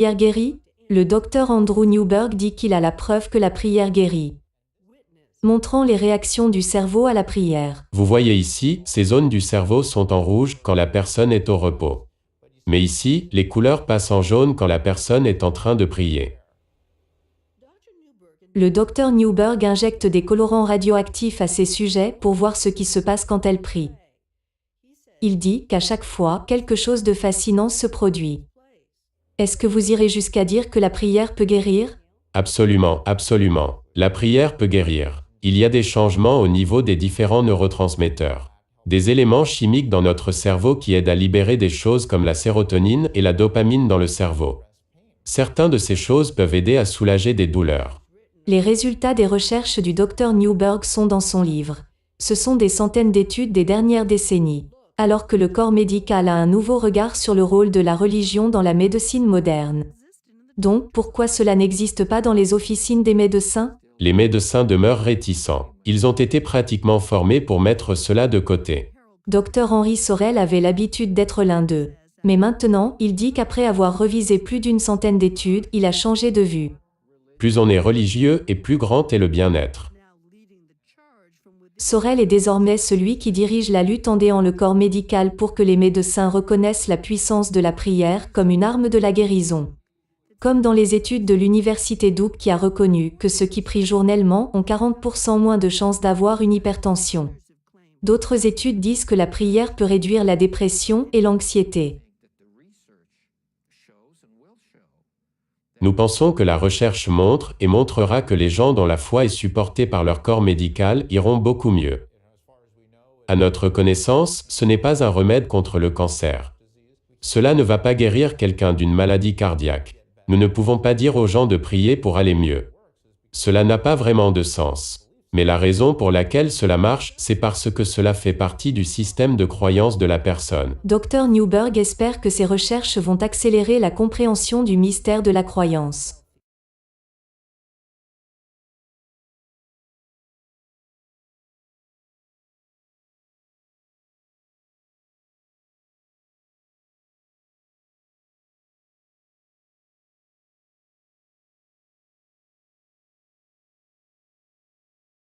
prière guérit? Le docteur Andrew Newberg dit qu'il a la preuve que la prière guérit, montrant les réactions du cerveau à la prière. Vous voyez ici, ces zones du cerveau sont en rouge quand la personne est au repos. Mais ici, les couleurs passent en jaune quand la personne est en train de prier. Le docteur Newberg injecte des colorants radioactifs à ces sujets pour voir ce qui se passe quand elle prie. Il dit qu'à chaque fois, quelque chose de fascinant se produit. Est-ce que vous irez jusqu'à dire que la prière peut guérir? Absolument, absolument. La prière peut guérir. Il y a des changements au niveau des différents neurotransmetteurs. Des éléments chimiques dans notre cerveau qui aident à libérer des choses comme la sérotonine et la dopamine dans le cerveau. Certaines de ces choses peuvent aider à soulager des douleurs. Les résultats des recherches du Dr Newberg sont dans son livre. Ce sont des centaines d'études des dernières décennies. Alors que le corps médical a un nouveau regard sur le rôle de la religion dans la médecine moderne. Donc, pourquoi cela n'existe pas dans les officines des médecins? Les médecins demeurent réticents. Ils ont été pratiquement formés pour mettre cela de côté. Dr Henry Sorel avait l'habitude d'être l'un d'eux. Mais maintenant, il dit qu'après avoir revisé plus d'une centaine d'études, il a changé de vue. Plus on est religieux et plus grand est le bien-être. Sorel est désormais celui qui dirige la lutte en aidant le corps médical pour que les médecins reconnaissent la puissance de la prière comme une arme de la guérison. Comme dans les études de l'université Duke qui a reconnu que ceux qui prient journellement ont 40% moins de chances d'avoir une hypertension. D'autres études disent que la prière peut réduire la dépression et l'anxiété. Nous pensons que la recherche montre et montrera que les gens dont la foi est supportée par leur corps médical iront beaucoup mieux. À notre connaissance, ce n'est pas un remède contre le cancer. Cela ne va pas guérir quelqu'un d'une maladie cardiaque. Nous ne pouvons pas dire aux gens de prier pour aller mieux. Cela n'a pas vraiment de sens. Mais la raison pour laquelle cela marche, c'est parce que cela fait partie du système de croyance de la personne. Dr Newberg espère que ces recherches vont accélérer la compréhension du mystère de la croyance.